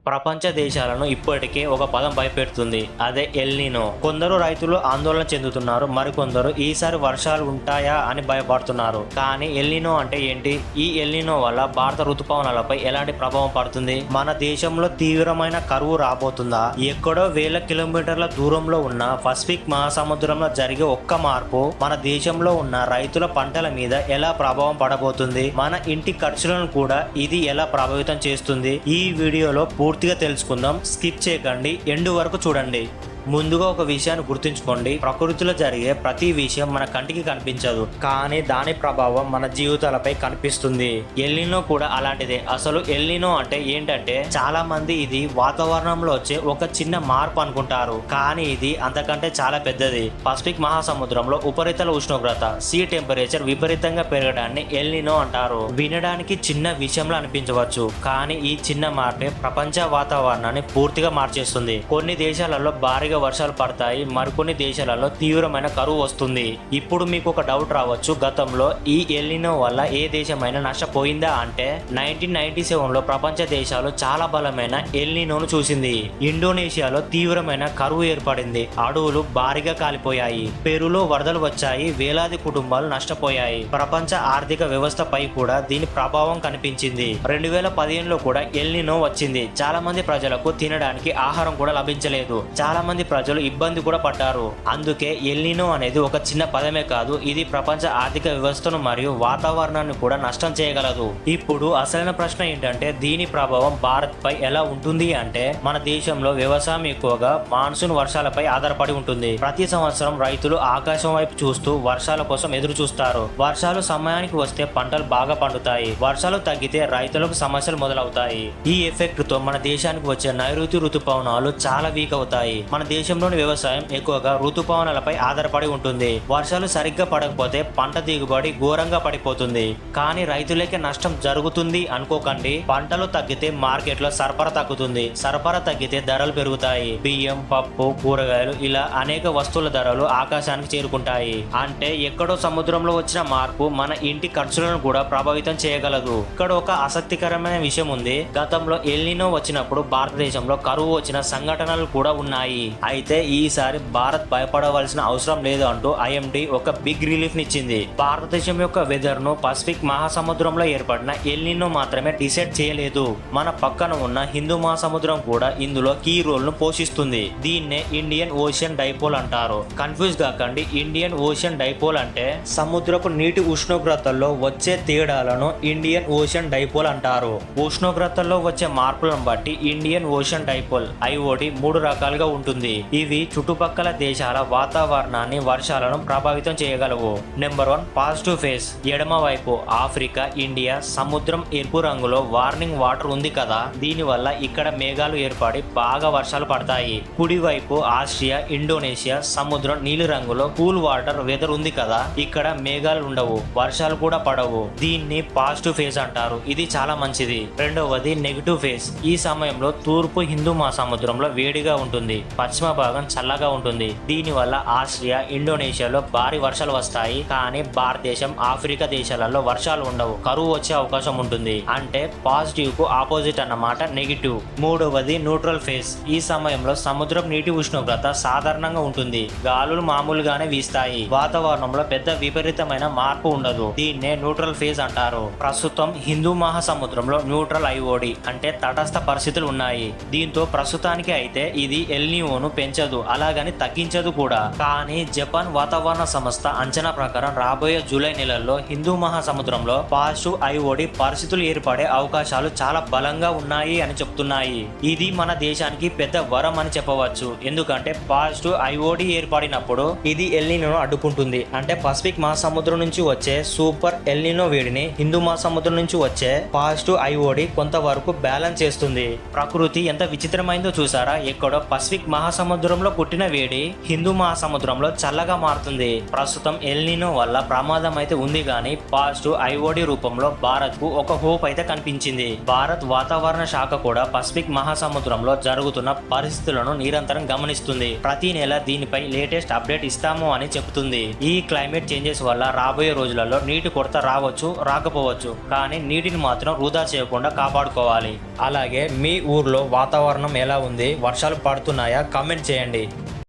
ప్రపంచ దేశాలను ఇప్పటికే ఒక పదం భయపెడుతుంది, అదే ఎల్నినో. కొందరు రైతులు ఆందోళన చెందుతున్నారు, మరికొందరు ఈసారి వర్షాలు ఉంటాయా అని భయపడుతున్నారు. కానీ ఎల్నినో అంటే ఏంటి? ఈ ఎల్నినో వల్ల భారత ఋతుపవనాలపై ఎలాంటి ప్రభావం పడుతుంది? మన దేశంలో తీవ్రమైన కరువు రాబోతుందా? ఎక్కడో వేల కిలోమీటర్ల దూరంలో ఉన్న పసిఫిక్ మహాసముద్రంలో జరిగే ఒక్క మార్పు మన దేశంలో ఉన్న రైతుల పంటల మీద ఎలా ప్రభావం పడబోతుంది? మన ఇంటి ఖర్చులను కూడా ఇది ఎలా ప్రభావితం చేస్తుంది? ఈ వీడియోలో పూర్తిగా తెలుసుకుందాం. స్కిప్ చేయకండి, ఎండ్ వరకు చూడండి. ముందుగా ఒక విషయాన్ని గుర్తుంచుకోండి, ప్రకృతిలో జరిగే ప్రతి విషయం మన కంటికి కనిపించదు, కానీ దాని ప్రభావం మన జీవితాలపై కనిపిస్తుంది. ఎల్నినో కూడా అలాంటిదే. అసలు ఎల్నినో అంటే ఏంటంటే, చాలా మంది ఇది వాతావరణంలో వచ్చే ఒక చిన్న మార్పు అనుకుంటారు, కానీ ఇది అంతకంటే చాలా పెద్దది. పసిఫిక్ మహాసముద్రంలో ఉపరితల ఉష్ణోగ్రత సీ టెంపరేచర్ విపరీతంగా పెరగడాన్ని ఎల్నినో అంటారు. వినడానికి చిన్న విషయంలో అనిపించవచ్చు, కానీ ఈ చిన్న మార్పే ప్రపంచ వాతావరణాన్ని పూర్తిగా మార్చేస్తుంది. కొన్ని దేశాలలో భారీగా వర్షాలు పడతాయి, మరికొన్ని దేశాలలో తీవ్రమైన కరువు వస్తుంది. ఇప్పుడు మీకు ఒక డౌట్ రావచ్చు, గతంలో ఈ ఎల్నినో వల్ల ఏ దేశమైనా నష్టపోయిందా అంటే 1997లో ప్రపంచ దేశాలు చాలా బలమైన ఎల్నినోను చూసింది. ఇండోనేషియాలో తీవ్రమైన కరువు ఏర్పడింది, అడవులు భారీగా కాలిపోయాయి, పెరులో వరదలు వచ్చాయి, వేలాది కుటుంబాలు నష్టపోయాయి. ప్రపంచ ఆర్థిక వ్యవస్థపై కూడా దీని ప్రభావం కనిపించింది. 2015లో కూడా ఎల్నినో వచ్చింది. చాలా మంది ప్రజలకు తినడానికి ఆహారం కూడా లభించలేదు, చాలా మంది ప్రజలు ఇబ్బంది కూడా పడ్డారు. అందుకే ఎల్నినో అనేది ఒక చిన్న పదమే కాదు, ఇది ప్రపంచ ఆర్థిక వ్యవస్థను మరియు వాతావరణాన్ని కూడా నష్టం చేయగలదు. ఇప్పుడు అసలైన ప్రశ్న ఏంటంటే, దీని ప్రభావం భారత్ పై ఎలా ఉంటుంది అంటే, మన దేశంలో వ్యవసాయం ఎక్కువగా మాన్సూన్ వర్షాలపై ఆధారపడి ఉంటుంది. ప్రతి సంవత్సరం రైతులు ఆకాశం వైపు చూస్తూ వర్షాల కోసం ఎదురు చూస్తారు. వర్షాలు సమయానికి వస్తే పంటలు బాగా పండుతాయి, వర్షాలు తగ్గితే రైతులకు సమస్యలు మొదలవుతాయి. ఈ ఎఫెక్ట్ తో మన దేశానికి వచ్చే నైరుతి ఋతుపవనాలు చాలా వీక్ అవుతాయి. మన దేశంలోని వ్యవసాయం ఎక్కువగా ఋతుపవనాలపై ఆధారపడి ఉంటుంది. వర్షాలు సరిగ్గా పడకపోతే పంట దిగుబడి ఘోరంగా పడిపోతుంది. కానీ రైతులకే నష్టం జరుగుతుంది అనుకోకండి. పంటలు తగ్గితే మార్కెట్లో సరఫరా తగ్గుతుంది, సరఫరా తగ్గితే ధరలు పెరుగుతాయి. బియ్యం, పప్పు, కూరగాయలు ఇలా అనేక వస్తువుల ధరలు ఆకాశానికి చేరుకుంటాయి. అంటే ఎక్కడో సముద్రంలో వచ్చిన మార్పు మన ఇంటి ఖర్చులను కూడా ప్రభావితం చేయగలదు. ఇక్కడ ఒక ఆసక్తికరమైన విషయం ఉంది. గతంలో ఎల్నినో వచ్చినప్పుడు భారతదేశంలో కరువు వచ్చిన సంఘటనలు కూడా ఉన్నాయి. అయితే ఈసారి భారత్ భయపడవలసిన అవసరం లేదు అంటూ ఐఎండీ ఒక బిగ్ రిలీఫ్ నిచ్చింది. భారతదేశం యొక్క వెదర్ ను పసిఫిక్ మహాసముద్రంలో ఏర్పడిన ఎల్నినో మాత్రమే డిసైడ్ చేయలేదు. మన పక్కన ఉన్న హిందూ మహాసముద్రం కూడా ఇందులో కీ రోల్ ను పోషిస్తుంది. దీన్నే ఇండియన్ ఓషన్ డైపోల్ అంటారు. కన్ఫ్యూజ్ కాకండి, ఇండియన్ ఓషన్ డైపోల్ అంటే సముద్రపు నీటి ఉష్ణోగ్రతల్లో వచ్చే తేడాలను ఇండియన్ ఓషన్ డైపోల్ అంటారు. ఉష్ణోగ్రతల్లో వచ్చే మార్పులను బట్టి ఇండియన్ ఓషన్ డైపోల్ ఐఓడి 3 రకాలుగా ఉంటుంది. ఇవి చుట్టుపక్కల దేశాల వాతావరణాన్ని, వర్షాలను ప్రభావితం చేయగలవు. Number 1 positive phase. ఎడమ వైపు ఆఫ్రికా, ఇండియా సముద్రం ఎరుపు రంగులో వార్నింగ్ వాటర్ ఉంది కదా, దీనివల్ల ఇక్కడ మేఘాలు ఏర్పడి బాగా వర్షాలు పడతాయి. కుడి వైపు ఆసియా, ఇండోనేషియా సముద్రం నీలి రంగులో కూల్ వాటర్ వెదర్ ఉంది కదా, ఇక్కడ మేఘాలు ఉండవు, వర్షాలు కూడా పడవు. దీన్ని పాజిటివ్ ఫేజ్ అంటారు. ఇది చాలా మంచిది. రెండవది నెగిటివ్ ఫేజ్. ఈ సమయంలో తూర్పు హిందూ మహాసముద్రంలో వేడిగా ఉంటుంది, పశ్చిమ భాగం చల్లగా ఉంటుంది. దీనివల్ల ఆసియా, ఇండోనేషియాలో భారీ వర్షాలు వస్తాయి, కానీ భారతదేశం, ఆఫ్రికా దేశాలలో వర్షాలు ఉండవు, కరువు వచ్చే అవకాశం ఉంటుంది. అంటే పాజిటివ్ కు ఆపోజిట్ అన్నమాట నెగిటివ్. మూడవది న్యూట్రల్ ఫేజ్. ఈ సమయంలో సముద్రం నీటి ఉష్ణోగ్రత సాధారణంగా ఉంటుంది, గాలులు మామూలుగానే వీస్తాయి, వాతావరణంలో పెద్ద విపరీతమైన మార్పు ఉండదు. దీన్నే న్యూట్రల్ ఫేజ్ అంటారు. ప్రస్తుతం హిందూ మహాసముద్రంలో న్యూట్రల్ ఐఓడి అంటే తటస్థ పరిస్థితులు ఉన్నాయి. దీంతో ప్రస్తుతానికి అయితే ఇది ఎల్నినోను పెంచదు, అలాగని తగ్గించదు కూడా. కానీ జపాన్ వాతావరణ సంస్థ అంచనా ప్రకారం రాబోయే జూలై నెలల్లో హిందూ మహాసముద్రంలో పాజిటివ్ ఐఓడి పరిస్థితులు ఏర్పడే అవకాశాలు చాలా బలంగా ఉన్నాయి అని చెప్తున్నాయి. ఇది మన దేశానికి పెద్ద వరం అని చెప్పవచ్చు, ఎందుకంటే పాజిటివ్ ఐఓడి ఏర్పడినప్పుడు ఇది ఎల్నినోను అడ్డుకుంటుంది. అంటే పసిఫిక్ మహాసముద్రం నుంచి వచ్చే సూపర్ ఎల్నినో వేడిని హిందూ మహాసముద్రం నుంచి వచ్చే పాజిటివ్ ఐఓడి కొంతవరకు బ్యాలెన్స్ చేస్తుంది. ప్రకృతి ఎంత విచిత్రమైందో చూసారా? ఎక్కడో పసిఫిక్ మహాసముద్రంలో పుట్టిన వేడి హిందూ మహాసముద్రంలో చల్లగా మారుతుంది. ప్రస్తుతం ఎల్నినో వల్ల ప్రమాదం అయితే ఉంది, కానీ పాజిటివ్ ఐఓడి రూపంలో భారత్ కు ఒక హోప్ అయితే కనిపించింది. భారత్ వాతావరణ శాఖ కూడా పసిఫిక్ మహాసముద్రంలో జరుగుతున్న పరిస్థితులను నిరంతరం గమనిస్తుంది. ప్రతి నెల దీనిపై లేటెస్ట్ అప్డేట్ ఇస్తాము అని చెబుతుంది. ఈ క్లైమేట్ చేంజెస్ వల్ల రాబోయే రోజులలో నీటి కొరత కొరత రావచ్చు, రాకపోవచ్చు, కానీ నీటిని మాత్రం వృధా చేయకుండా కాపాడుకోవాలి. అలాగే మీ ఊర్లో వాతావరణం ఎలా ఉంది, వర్షాలు పడుతున్నాయా, కామెంట్ చేయండి.